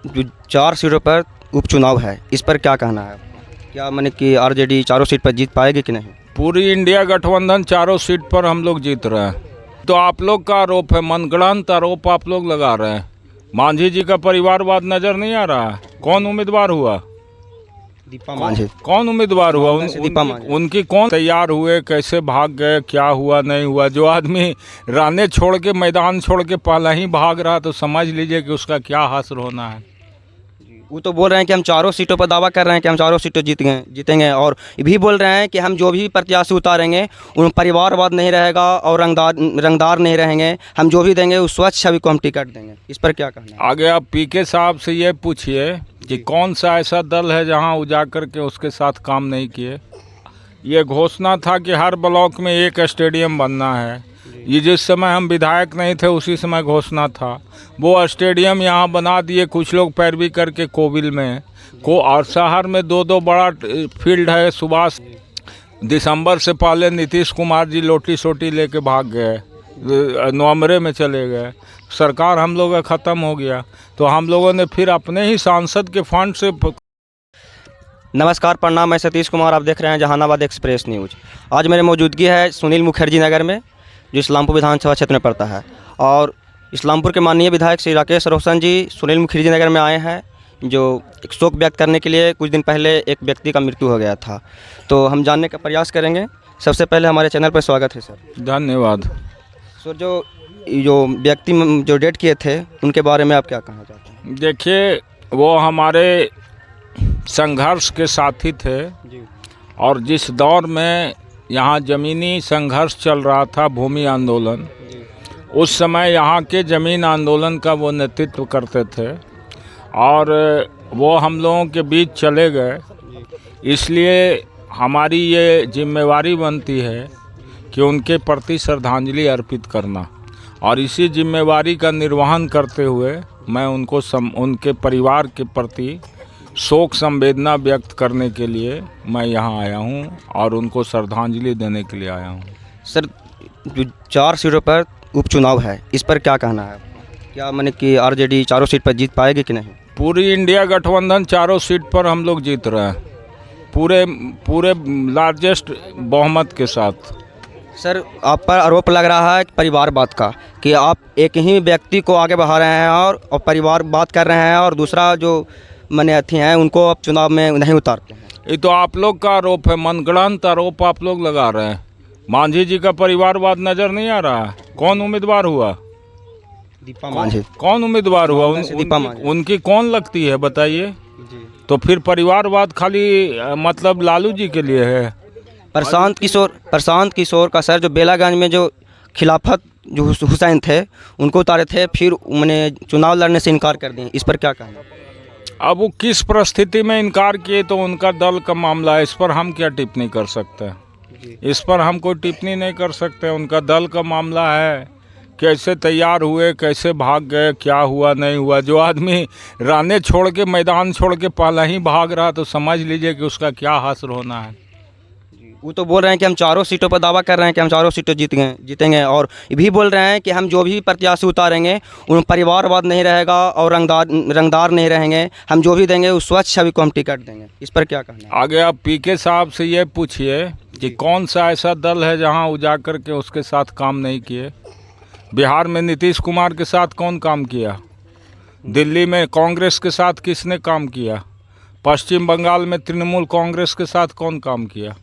जो 4 सीटों पर उपचुनाव है, इस पर क्या कहना है आपका? क्या माने कि आरजेडी चारों सीट पर जीत पाएगी कि नहीं? पूरी इंडिया गठबंधन चारों सीट पर हम लोग जीत रहे हैं। तो आप लोग का आरोप है, मनगढ़ंत आरोप आप लोग लगा रहे हैं। मांझी जी का परिवारवाद नजर नहीं आ रहा है? कौन उम्मीदवार हुआ? दीपा मांझी। कौन उम्मीदवार हुआ? दीपा मांझी। उनकी कौन तैयार हुए, कैसे भाग गए, क्या हुआ नहीं हुआ? जो आदमी राने छोड़ के, मैदान छोड़ के पहला ही भाग रहा, तो समझ लीजिए कि उसका क्या हासिल होना है। वो तो बोल रहे हैं कि हम चारों सीटों पर दावा कर रहे हैं कि हम चारों सीटों जीतेंगे, और ये भी बोल रहे हैं कि हम जो भी प्रत्याशी उतारेंगे उन परिवारवाद नहीं रहेगा और रंगदार नहीं रहेंगे। हम जो भी देंगे उस स्वच्छ छवि को हम टिकट देंगे। इस पर क्या कहना है? आगे आप पीके साहब से ये पूछिए कि कौन सा ऐसा दल है जहां उजागर के उसके साथ काम नहीं किए। ये घोषणा था कि हर ब्लॉक में एक स्टेडियम बनना है। ये जिस समय हम विधायक नहीं थे उसी समय घोषणा था। वो स्टेडियम यहाँ बना दिए कुछ लोग पैरवी करके कोविल में और शहर में दो बड़ा फील्ड है। सुभाष दिसंबर से पहले नीतीश कुमार जी लोटी सोटी लेके भाग गए, नवंबरे में चले गए। सरकार हम लोग का ख़त्म हो गया, तो हम लोगों ने फिर अपने ही सांसद के फंड से। नमस्कार, प्रणाम। मैं सतीश कुमार, आप देख रहे हैं जहानाबाद एक्सप्रेस न्यूज़। आज मेरी मौजूदगी है सुनील मुखर्जी नगर में, जो इस्लामपुर विधानसभा क्षेत्र में पड़ता है। और इस्लामपुर के माननीय विधायक श्री राकेश रोशन जी सुनील मुखर्जी नगर में आए हैं, जो एक शोक व्यक्त करने के लिए। कुछ दिन पहले एक व्यक्ति का मृत्यु हो गया था, तो हम जानने का प्रयास करेंगे। सबसे पहले हमारे चैनल पर स्वागत है सर। धन्यवाद। सर, जो व्यक्ति जो डेट किए थे उनके बारे में आप क्या कहना चाहते हैं? देखिए, वो हमारे संघर्ष के साथी थे जी। और जिस दौर में यहाँ ज़मीनी संघर्ष चल रहा था, भूमि आंदोलन, उस समय यहाँ के ज़मीन आंदोलन का वो नेतृत्व करते थे और वो हम लोगों के बीच चले गए। इसलिए हमारी ये जिम्मेवारी बनती है कि उनके प्रति श्रद्धांजलि अर्पित करना, और इसी जिम्मेवारी का निर्वहन करते हुए मैं उनके परिवार के प्रति शोक संवेदना व्यक्त करने के लिए मैं यहाँ आया हूँ और उनको श्रद्धांजलि देने के लिए आया हूँ। सर, जो 4 सीटों पर उपचुनाव है, इस पर क्या कहना है आपका? क्या माने कि आरजेडी चारों सीट पर जीत पाएगी कि नहीं? पूरी इंडिया गठबंधन चारों सीट पर हम लोग जीत रहे हैं, पूरे लार्जेस्ट बहुमत के साथ। सर, आप पर आरोप लग रहा है परिवारवाद का, कि आप एक ही व्यक्ति को आगे बढ़ा रहे हैं और परिवारवाद कर रहे हैं, और दूसरा जो माने अथी हैं उनको आप चुनाव में नहीं उतारते हैं। ये तो आप लोग का आरोप है, मनगढ़ंत आरोप आप लोग लगा रहे हैं। मांझी जी का परिवारवाद नजर नहीं आ रहा है? कौन उम्मीदवार हुआ? दीपा मांझी। कौन उम्मीदवार हुआ? दीपा मांझी। उनकी कौन लगती है बताइए? तो फिर परिवारवाद खाली मतलब लालू जी के लिए है? प्रशांत किशोर का सर, जो बेलागंज में जो खिलाफत जो हुसैन थे उनको उतारे थे, फिर उन्होंने चुनाव लड़ने से इनकार कर दिए। इस पर क्या कहना? अब वो किस परिस्थिति में इनकार किए तो उनका दल का मामला है, इस पर हम क्या टिप्पणी कर सकते हैं? इस पर हम कोई टिप्पणी नहीं कर सकते। उनका दल का मामला है, कैसे तैयार हुए, कैसे भाग गए, क्या हुआ नहीं हुआ। जो आदमी राने छोड़ के, मैदान छोड़ के पहला ही भाग रहा, तो समझ लीजिए कि उसका क्या हासिल होना है। वो तो बोल रहे हैं कि हम चारों सीटों पर दावा कर रहे हैं कि हम चारों सीटों जीतेंगे, और ये भी बोल रहे हैं कि हम जो भी प्रत्याशी उतारेंगे उन परिवारवाद नहीं रहेगा और रंगदार नहीं रहेंगे। हम जो भी देंगे उस स्वच्छ छवि को हम टिकट देंगे। इस पर क्या कहना है? आगे आप पीके साहब से ये पूछिए कि कौन सा ऐसा दल है जहां उजागर के उसके साथ काम नहीं किए। बिहार में नीतीश कुमार के साथ कौन काम किया? दिल्ली में कांग्रेस के साथ किसने काम किया? पश्चिम बंगाल में तृणमूल कांग्रेस के साथ कौन काम किया?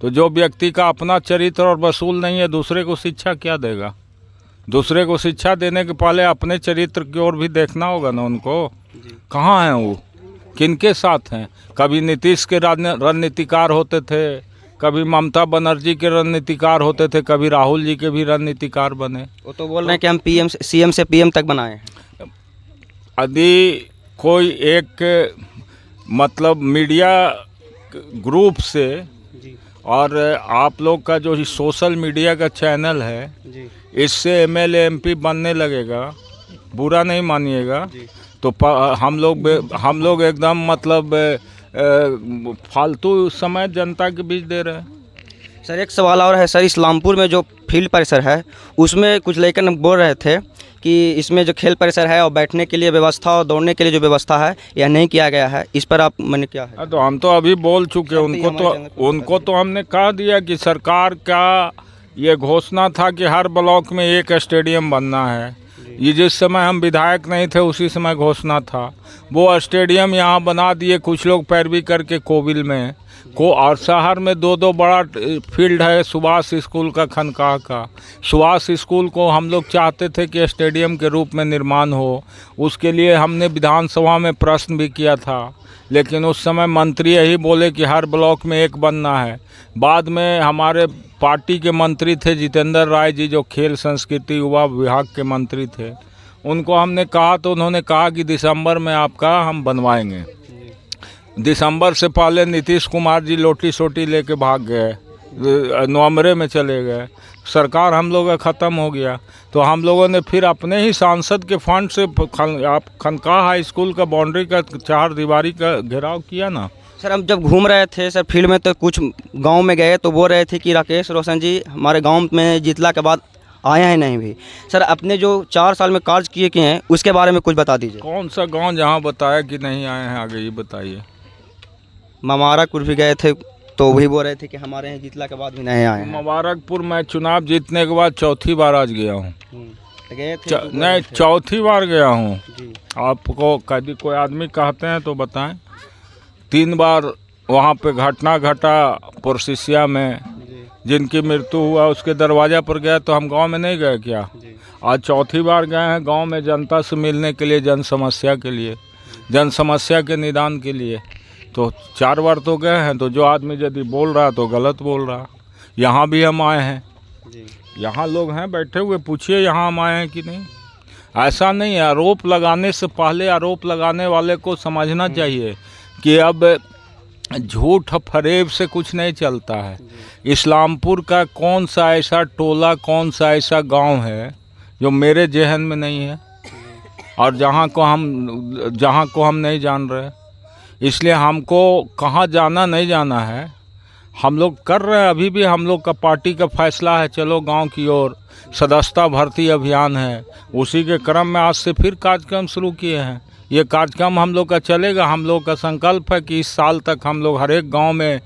तो जो व्यक्ति का अपना चरित्र और वसूल नहीं है, दूसरे को शिक्षा क्या देगा? दूसरे को शिक्षा देने के पहले अपने चरित्र की ओर भी देखना होगा ना उनको। कहाँ हैं वो, किनके साथ हैं? कभी नीतीश के रणनीतिकार होते थे, कभी ममता बनर्जी के रणनीतिकार होते थे, कभी राहुल जी के भी रणनीतिकार बने। वो तो बोल रहे हैं कि हम सीएम से पीएम तक बनाए हैं। यदि कोई एक मतलब मीडिया ग्रुप से, और आप लोग का जो सोशल मीडिया का चैनल है, इससे एमएलए एमपी बनने लगेगा, बुरा नहीं मानिएगा, तो हम लोग एकदम मतलब फालतू समय जनता के बीच दे रहे हैं। सर, एक सवाल और है सर। इस्लामपुर में जो फील्ड परिसर है उसमें कुछ लेकर बोल रहे थे कि इसमें जो खेल परिसर है और बैठने के लिए व्यवस्था और दौड़ने के लिए जो व्यवस्था है यह नहीं किया गया है, इस पर आप मैंने क्या है? तो हम तो अभी बोल चुके, उनको तो हमने कह दिया कि सरकार का ये घोषणा था कि हर ब्लॉक में एक स्टेडियम बनना है। ये जिस समय हम विधायक नहीं थे उसी समय घोषणा था। वो स्टेडियम यहाँ बना दिए कुछ लोग पैरवी करके कोविल में को, और शहर में दो बड़ा फील्ड है सुभाष स्कूल का, खनकाह का। सुभाष स्कूल को हम लोग चाहते थे कि स्टेडियम के रूप में निर्माण हो। उसके लिए हमने विधानसभा में प्रश्न भी किया था, लेकिन उस समय मंत्री यही बोले कि हर ब्लॉक में एक बनना है। बाद में हमारे पार्टी के मंत्री थे जितेंद्र राय जी, जो खेल संस्कृति युवा विभाग के मंत्री थे, उनको हमने कहा तो उन्होंने कहा कि दिसंबर में आपका हम बनवाएंगे। दिसंबर से पहले नीतीश कुमार जी लोटी सोटी लेके भाग गए, नवंबर में चले गए, सरकार हम लोग का ख़त्म हो गया। तो हम लोगों ने फिर अपने ही सांसद के फंड से खनकाह हाई स्कूल का बाउंड्री का 4 दीवारी का घेराव किया ना। सर हम जब घूम रहे थे सर फील्ड में, तो कुछ गांव में गए तो बोल रहे थे कि राकेश रोशन जी हमारे गांव में जीतला के बाद आए हैं नहीं भी। सर अपने जो 4 साल में कार्य किए हैं उसके बारे में कुछ बता दीजिए। कौन सा गांव जहां बताया कि नहीं आए हैं, आगे ये बताइए। मुबारकपुर भी गए थे तो वही बोल रहे थे कि हमारे यहाँ जीतला के बाद भी नहीं आए हैं। मुबारकपुर मैं चुनाव जीतने के बाद चौथी बार आज गया हूँ। गए थे नहीं, चौथी बार गया हूँ। आपको कभी कोई आदमी कहते हैं तो बताएं। 3 बार वहाँ पे घटना घटा पुरसिसिया में, जिनकी मृत्यु हुआ उसके दरवाज़ा पर गया, तो हम गांव में नहीं गए क्या? आज चौथी बार गए हैं गांव में जनता से मिलने के लिए, जन समस्या के लिए, जन समस्या के निदान के लिए। तो 4 बार तो गए हैं। तो जो आदमी यदि बोल रहा तो गलत बोल रहा। यहाँ भी हम आए हैं, यहाँ लोग हैं बैठे हुए, पूछिए यहाँ हम आए हैं कि नहीं। ऐसा नहीं है। आरोप लगाने से पहले आरोप लगाने वाले को समझना चाहिए कि अब झूठ फरेब से कुछ नहीं चलता है। इस्लामपुर का कौन सा ऐसा टोला, कौन सा ऐसा गांव है जो मेरे जहन में नहीं है और जहां को हम नहीं जान रहे। इसलिए हमको कहाँ जाना नहीं जाना है, हम लोग कर रहे हैं। अभी भी हम लोग का पार्टी का फैसला है, चलो गांव की ओर, सदस्यता भर्ती अभियान है। उसी के क्रम में आज से फिर कार्यक्रम शुरू किए हैं। ये कार्यक्रम हम लोग का चलेगा। हम लोग का संकल्प है कि इस साल तक हम लोग हर एक गांव में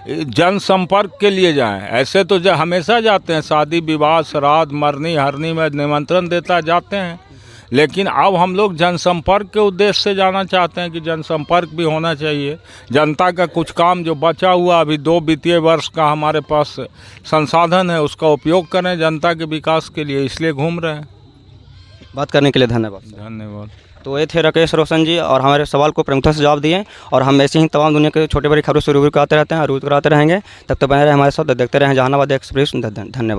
जनसंपर्क के लिए जाएं। ऐसे तो हमेशा जाते हैं, शादी विवाह श्राद्ध मरनी हरनी में निमंत्रण देता जाते हैं, लेकिन अब हम लोग जनसंपर्क के उद्देश्य से जाना चाहते हैं कि जनसंपर्क भी होना चाहिए। जनता का कुछ काम जो बचा हुआ अभी 2 वित्तीय वर्ष का हमारे पास संसाधन है, उसका उपयोग करें जनता के विकास के लिए, इसलिए घूम रहे हैं। बात करने के लिए धन्यवाद। धन्यवाद। तो ये थे राकेश रोशन जी, और हमारे सवाल को प्रमुखता से जवाब दिए। और हम ऐसे ही तमाम दुनिया के छोटे बड़ी खबरों से रूबरू कराते रहते हैं, रूबरू कराते रहेंगे। तब तक बने रहे हमारे साथ, देखते रहें जहानाबाद एक्सप्रेस। धन्यवाद।